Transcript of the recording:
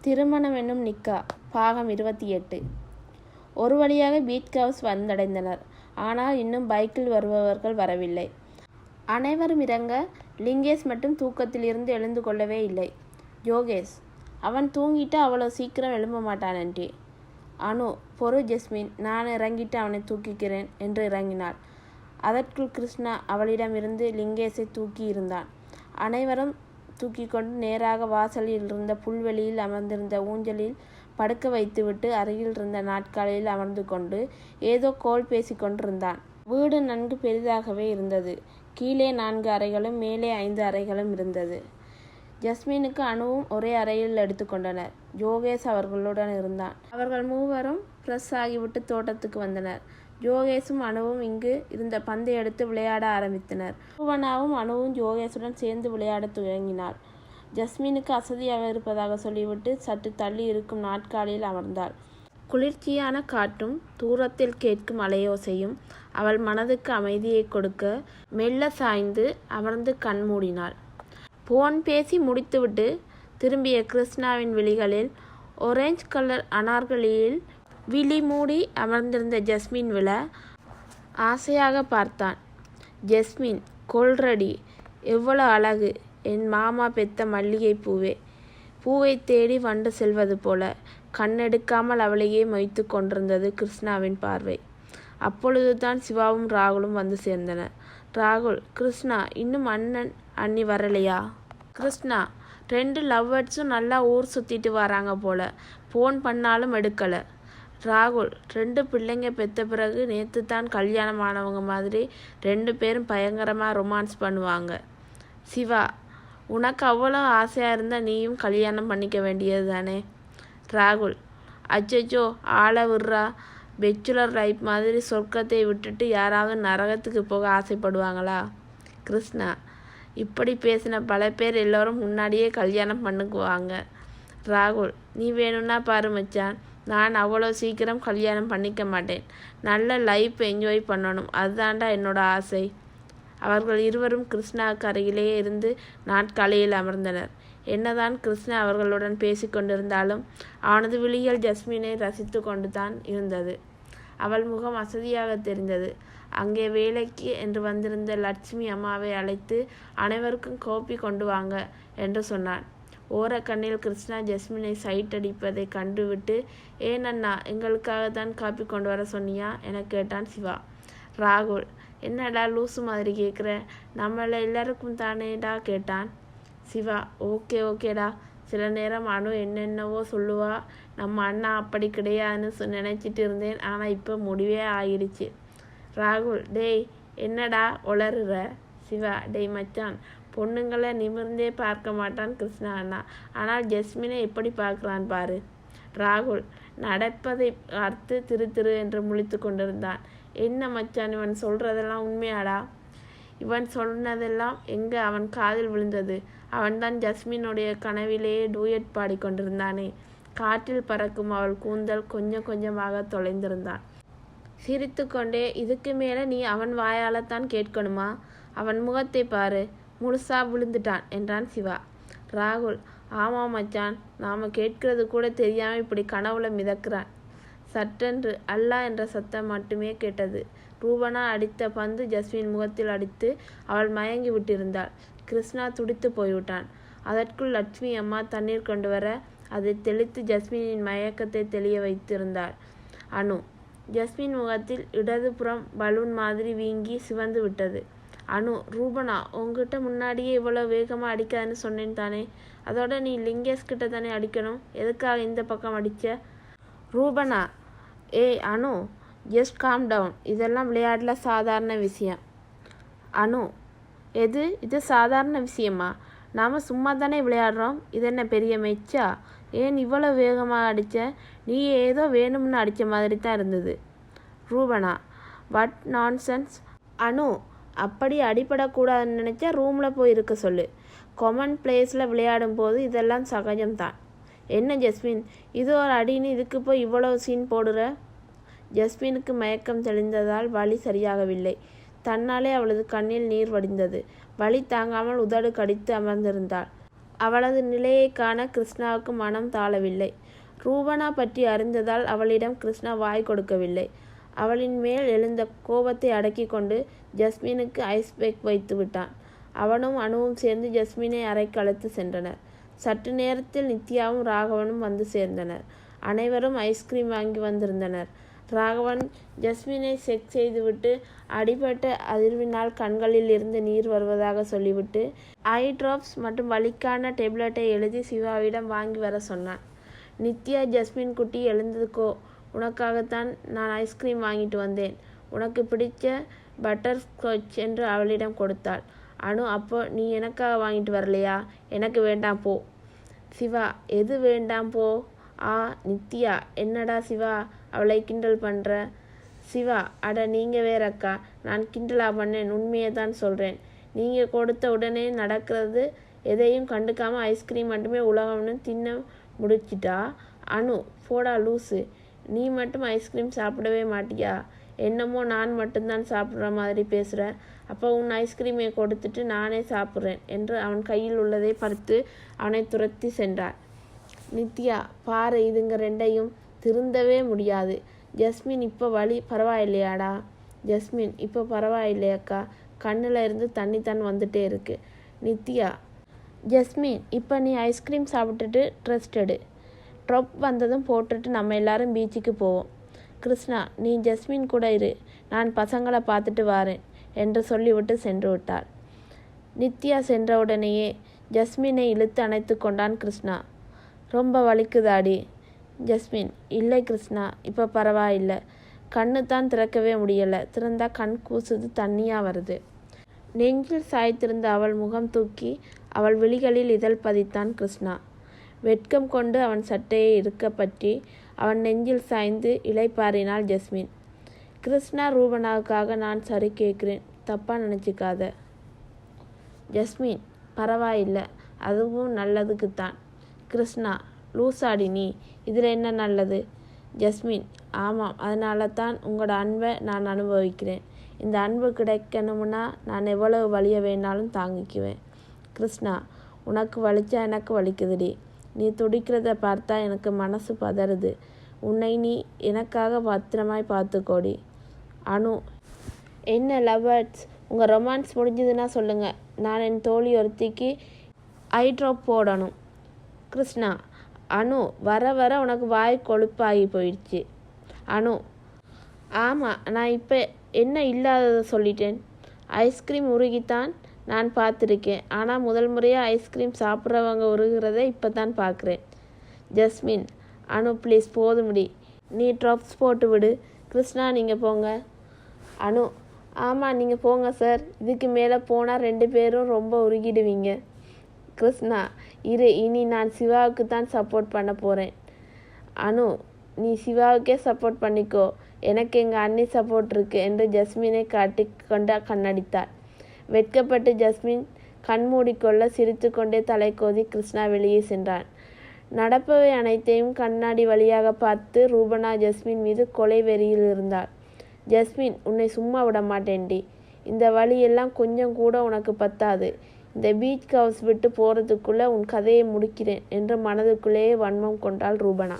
திருமணம் என்னும் நிக்கா பாகம் 28. ஒரு வழியாக பீச் ஹவுஸ் வந்தடைந்தனர். ஆனால் இன்னும் பைக்கில் வருபவர்கள் வரவில்லை. அனைவரும் இறங்க லிங்கேஷ் மட்டும் தூக்கத்திலிருந்து எழுந்து கொள்ளவே இல்லை. யோகேஷ், அவன் தூங்கிட்டு அவ்வளோ சீக்கிரம் எழும்ப மாட்டானே. அனு, பொறு ஜஸ்மின், நான் இறங்கிட்டு அவனை தூக்கிக்கிறேன் என்று இறங்கினாள். அதற்குள் கிருஷ்ணா அவளிடமிருந்து லிங்கேஷை தூக்கி இருந்தான். அனைவரும் தூக்கி கொண்டு நேராக வாசலில் இருந்த புல்வெளியில் அமர்ந்திருந்த ஊஞ்சலில் படுக்க வைத்துவிட்டு அருகில் இருந்த நாட்காலியில் அமர்ந்து கொண்டு ஏதோ கோல் பேசி கொண்டிருந்தான். வீடு நன்கு பெரிதாகவே இருந்தது. கீழே 4 அறைகளும் மேலே 5 அறைகளும் இருந்தது. ஜஸ்மினுக்கு அனுவும் ஒரே அறையில் எடுத்துக்கொண்டனர். யோகேஷ் அவர்களுடன் இருந்தான். அவர்கள் மூவரும் ஃப்ரெஷ் ஆகிவிட்டு தோட்டத்துக்கு வந்தனர். யோகேஷும் அனுவும் இங்கு இருந்த பந்தை எடுத்து விளையாட ஆரம்பித்தனர். ரூபனாவும் அனுவும் யோகேஷுடன் சேர்ந்து விளையாட துவங்கினாள். ஜஸ்மினுக்கு அசதியாக இருப்பதாக சொல்லிவிட்டு சற்று தள்ளி இருக்கும் நாட்காலியில் அமர்ந்தாள். குளிர்ச்சியான காற்றும் தூரத்தில் கேட்கும் அலையோசையும் அவள் மனதுக்கு அமைதியை கொடுக்க மெல்ல சாய்ந்து அமர்ந்து கண் மூடினாள். போன் பேசி முடித்துவிட்டு திரும்பிய கிருஷ்ணாவின் விழிகளில் ஒரேஞ்ச் கலர் அனார்கலியில் விழி மூடி அமர்ந்திருந்த ஜஸ்மின் விழ ஆசையாக பார்த்தான். ஜஸ்மின், கொல்றடி, எவ்வளோ அழகு, என் மாமா பெத்த மல்லிகை பூவே. பூவை தேடி வண்டு செல்வது போல கண்ணெடுக்காமல் அவளையே மொய்த்து கொண்டிருந்தது கிருஷ்ணாவின் பார்வை. அப்பொழுதுதான் சிவாவும் ராகுலும் வந்து சேர்ந்தனர். ராகுல், கிருஷ்ணா, இன்னும் அண்ணன் அண்ணி வரலையா? கிருஷ்ணா, 2 லவ் பேர்ட்ஸும் நல்லா ஊர் சுற்றிட்டு வராங்க போல, ஃபோன் பண்ணாலும் எடுக்கலை. ராகுல், 2 பிள்ளைங்க பெற்ற பிறகு நேற்று தான் கல்யாணம் ஆனவங்க மாதிரி 2 பேரும் பயங்கரமாக ரொமான்ஸ் பண்ணுவாங்க. சிவா, உனக்கு அவ்வளோ ஆசையாக இருந்தால் நீயும் கல்யாணம் பண்ணிக்க வேண்டியது தானே? ராகுல், அச்சச்சோ, ஆளை விட்றா, பெச்சுலர் லைஃப் மாதிரி சொர்க்கத்தை விட்டுட்டு யாராவது நரகத்துக்கு போக ஆசைப்படுவாங்களா? கிருஷ்ணா, இப்படி பேசின பல பேர் எல்லோரும் முன்னாடியே கல்யாணம் பண்ணுக்குவாங்க. ராகுல், நீ வேணும்னா பாரு மச்சான், நான் அவ்வளோ சீக்கிரம் கல்யாணம் பண்ணிக்க மாட்டேன். நல்ல லைஃப் என்ஜாய் பண்ணணும், அதுதான்டா என்னோட ஆசை. அவர்கள் இருவரும் கிருஷ்ணாவுக்கு அருகிலேயே இருந்து நாட்காலியில் அமர்ந்தனர். என்னதான் கிருஷ்ணா அவர்களுடன் பேசி கொண்டிருந்தாலும் அவனது விழிகள் ஜஸ்மினை ரசித்து கொண்டு தான் இருந்தது. அவள் முகம் அசதியாக தெரிந்தது. அங்கே வேலைக்கு என்று வந்திருந்த லட்சுமி அம்மாவை அழைத்து அனைவருக்கும் கோப்பி கொண்டு வாங்க என்று சொன்னான். ஓரக்கண்ணில் கிருஷ்ணா ஜஸ்மினை சைட் அடிப்பதை கண்டுவிட்டு, ஏன் அண்ணா, எங்களுக்காக தான் காப்பி கொண்டு வர சொன்னியா என கேட்டான் சிவா. ராகுல், என்னடா லூசு மாதிரி கேட்குற, நம்மள எல்லாருக்கும் தானேடா கேட்டான். சிவா, ஓகேடா, சில நேரம் அனு என்னென்னவோ சொல்லுவா, நம்ம அண்ணா அப்படி கிடையாதுன்னு நினச்சிட்டு இருந்தேன், ஆனால் இப்போ முடிவே ஆயிடுச்சு. ராகுல், டேய் என்னடா உளறுற? சிவா, டேய் மச்சான், பொண்ணுங்களை நிமிர்ந்தே பார்க்க மாட்டான் கிருஷ்ணா அண்ணா, ஆனால் ஜஸ்மினை எப்படி பார்க்குறான் பாரு. ராகுல் நடப்பதை பார்த்து திரு என்று முழித்து கொண்டிருந்தான். என்ன மச்சான், இவன் சொல்கிறதெல்லாம் உண்மையாடா? இவன் சொன்னதெல்லாம் எங்கே அவன் காதில் விழுந்தது? அவன்தான் ஜஸ்மினுடைய கனவிலேயே டூயட் பாடி கொண்டிருந்தானே. காற்றில் பறக்கும் அவள் கூந்தல் கொஞ்சம் கொஞ்சமாக தொலைந்திருந்தான். சிரித்து கொண்டே, இதுக்கு மேலே நீ அவன் வாயால்தான் கேட்கணுமா? அவன் முகத்தை பாரு, முழுசா விழுந்துட்டான் என்றான் சிவா. ராகுல், ஆமாம் மச்சான், நாம் கேட்கிறது கூட தெரியாமல் இப்படி கனவுல மிதக்கிறான். சட்டென்று அல்லா என்ற சத்தம் மட்டுமே கேட்டது. ரூபனா அடித்த பந்து ஜஸ்மின் முகத்தில் அடித்து அவள் மயங்கி விட்டிருந்தாள். கிருஷ்ணா துடித்து போய்விட்டான். அதற்குள் லட்சுமி அம்மா தண்ணீர் கொண்டு வர அதை தெளித்து ஜஸ்மினின் மயக்கத்தை தெளிய வைத்திருந்தாள். அனு, ஜஸ்மின் முகத்தில் இடதுபுறம் பலூன் மாதிரி வீங்கி சிவந்து விட்டது. அனு, ரூபனா, உங்ககிட்ட முன்னாடியே இவ்வளோ வேகமாக அடிக்காதுன்னு சொன்னேன் தானே? அதோட நீ லிங்கேஷ் கிட்ட தானே அடிக்கணும், எதுக்காக இந்த பக்கம் அடித்த? ரூபனா, ஏய் அனு, ஜஸ்ட் காம் டவுன், இதெல்லாம் விளையாடல சாதாரண விஷயம். அனு, இது சாதாரண விஷயமா? நாம் சும்மா தானே விளையாடுறோம், இது என்ன பெரிய மெச்சா? ஏன் இவ்வளோ வேகமாக அடித்த? நீ ஏதோ வேணும்னு அடித்த மாதிரி தான் இருந்தது. ரூபனா, வாட் நான்சென்ஸ். அனு, அப்படி அடிபடக்கூடாதுன்னு நினச்சா ரூமில் போய் இருக்க சொல்லு. காமன் பிளேஸில் விளையாடும் போது இதெல்லாம் சகஜம்தான். என்ன ஜஸ்மின், இது ஒரு அடின்னு இதுக்கு போய் இவ்வளோ சீன் போடுற? ஜஸ்மினுக்கு மயக்கம் தெளிந்ததால் வலி சரியாகவில்லை. தன்னாலே அவளது கண்ணில் நீர் வடிந்தது. வலி தாங்காமல் உதடு கடித்து அமர்ந்திருந்தாள். அவளது நிலையை காண கிருஷ்ணாவுக்கு மனம் தாழவில்லை. ரூபனா பற்றி அறிந்ததால் அவளிடம் கிருஷ்ணா வாய் கொடுக்கவில்லை. அவளின் மேல் எழுந்த கோபத்தை அடக்கி கொண்டு ஜஸ்மினுக்கு ஐஸ் பேக் வைத்து விட்டான். அவனும் அனுவும் சேர்ந்து ஜஸ்மினை அறைக்கு அழைத்து சென்றனர். சற்று நேரத்தில் நித்யாவும் ராகவனும் வந்து சேர்ந்தனர். அனைவரும் ஐஸ்கிரீம் வாங்கி வந்திருந்தனர். ராகவன் ஜஸ்மினை செக் செய்துவிட்டு அடிபட்ட அதிர்வினால் கண்களில் இருந்து நீர் வருவதாக சொல்லிவிட்டு ஐ ட்ராப்ஸ் மற்றும் வலிக்கான டேப்லெட்டை எழுதி சிவாவிடம் வாங்கி வர சொன்னான். நித்யா, ஜஸ்மின் குட்டி எழுந்ததுக்கோ, உனக்காகத்தான் நான் ஐஸ்கிரீம் வாங்கிட்டு வந்தேன், உனக்கு பிடிச்ச பட்டர் ஸ்காட்ச் என்று அவளிடம் கொடுத்தாள். அனு, அப்போ நீ எனக்காக வாங்கிட்டு வரலையா? எனக்கு வேண்டாம் போ. சிவா, எது வேண்டாம் போ? நித்யா, என்னடா சிவா அவளை கிண்டல் பண்ணுற? சிவா, அட நீங்கள் வேறக்கா, நான் கிண்டலா பண்ணேன், உண்மையை தான் சொல்கிறேன். நீங்கள் கொடுத்த உடனே நடக்கிறது எதையும் கண்டுக்காமல் ஐஸ்கிரீம் மட்டுமே உலகம்னு தின்ன முடிச்சிட்டா. அனு, போடா லூஸு, நீ மட்டும் ஐஸ்கிரீம் சாப்பிடவே மாட்டியா? என்னமோ நான் மட்டும்தான் சாப்பிட்ற மாதிரி பேசுகிற. அப்போ உன் ஐஸ்கிரீமை கொடுத்துட்டு நானே சாப்பிட்றேன் என்று அவன் கையில் உள்ளதை பறித்து அவனை துரத்தி சென்றார். நித்யா, பாரு, இதுங்க ரெண்டையும் திருந்தவே முடியாது. ஜஸ்மின், இப்போ வலி பரவாயில்லையாடா? ஜஸ்மின், இப்போ பரவாயில்லையாக்கா, கண்ணில் இருந்து தண்ணி தான் வந்துட்டே இருக்கு. நித்யா, ஜஸ்மின், இப்போ நீ ஐஸ்கிரீம் சாப்பிட்டுட்டு ரெஸ்ட் எடு. ட்ரப் வந்ததும் போட்டுட்டு நம்ம எல்லாரும் பீச்சுக்கு போவோம். கிருஷ்ணா, நீ ஜஸ்மின் கூட இரு, நான் பசங்களை பார்த்துட்டு வாரேன் என்று சொல்லிவிட்டு சென்று விட்டாள். நித்யா சென்றவுடனேயே ஜஸ்மினை இழுத்து அணைத்து கொண்டான் கிருஷ்ணா. ரொம்ப வலிக்குதாடி? ஜஸ்மின், இல்லை கிருஷ்ணா, இப்போ பரவாயில்லை. கண்ணு தான் திறக்கவே முடியலை, திறந்தா கண் கூசுது, தண்ணியாக வருது. நெஞ்சில் சாய்த்திருந்த அவள் முகம் தூக்கி அவள் விழிகளில் இதழ் பதித்தான் கிருஷ்ணா. வெட்கம் கொண்டு அவன் சட்டையை இருக்க பற்றி அவன் நெஞ்சில் சாய்ந்து இளைப்பாறினாள் ஜஸ்மின். கிருஷ்ணா, ரூபனாவுக்காக நான் சரி கேட்குறேன், தப்பாக நினச்சிக்காத. ஜஸ்மின், பரவாயில்லை, அதுவும் நல்லதுக்குத்தான். கிருஷ்ணா, லூசாடி நீ, இதில் என்ன நல்லது? ஜஸ்மின், ஆமாம், அதனால தான் உங்களோட அன்பை நான் அனுபவிக்கிறேன். இந்த அன்பு கிடைக்கணும்னா நான் எவ்வளவு வலிய வேணாலும் தாங்கிக்குவேன். கிருஷ்ணா, உனக்கு வலிச்சா எனக்கு வலிக்குதுடி. நீ துடிக்கிறத பார்த்தா எனக்கு மனசு பதறுது. உன்னை நீ எனக்காக பத்திரமாய் பார்த்துக்கோடி. அனு, என்ன லவ்வர்ஸ், உங்கள் ரொமான்ஸ் முடிஞ்சதுன்னா சொல்லுங்கள், நான் என் தோழி ஒருத்திக்கு ஐ ட்ராப் போடணும். கிருஷ்ணா, அனு, வர வர உனக்கு வாய் கொழுப்பாகி போயிடுச்சு. அனு, ஆமாம், நான் இப்போ என்ன இல்லாததை சொல்லிட்டேன். ஐஸ்கிரீம் உருகித்தான் நான் பார்த்துருக்கேன், ஆனால் முதல் முறையாக ஐஸ்கிரீம் சாப்பிட்றவங்க உருகிறத இப்போ தான் பார்க்குறேன். ஜஸ்மின், அனு ப்ளீஸ் போதுமுடி, நீ ட்ராப்ஸ் போட்டு விடு. கிருஷ்ணா, நீங்கள் போங்க. அனு, ஆமாம், நீங்கள் போங்க சார், இதுக்கு மேலே போனால் 2 பேரும் ரொம்ப உருகிடுவீங்க. கிருஷ்ணா, இனி நான் சிவாவுக்கு தான் சப்போர்ட் பண்ண போகிறேன். அனு, நீ சிவாவுக்கே சப்போர்ட் பண்ணிக்கோ, எனக்கு எங்கள் அண்ணி சப்போர்ட் இருக்கு என்று ஜஸ்மினை காட்டி கொண்டு கண்ணடித்தாள். வெட்கப்பட்டு ஜஸ்மின் கண்மூடிக்கொள்ள சிரித்து கொண்டே தலை கோதி கிருஷ்ணா வெளியே சென்றான். நடப்பவை அனைத்தையும் கண்ணாடி வழியாக பார்த்து ரூபனா ஜஸ்மின் மீது கொலை வெறியில் இருந்தாள். ஜஸ்மின், உன்னை சும்மா விட மாட்டேன்டி, இந்த வழியெல்லாம் கொஞ்சம் கூட உனக்கு பத்தாது. இந்த பீச் ஹவுஸ் விட்டு போகிறதுக்குள்ளே உன் கதையை முடிக்கிறேன் என்று மனதுக்குள்ளேயே வன்மம் கொண்டாள் ரூபனா.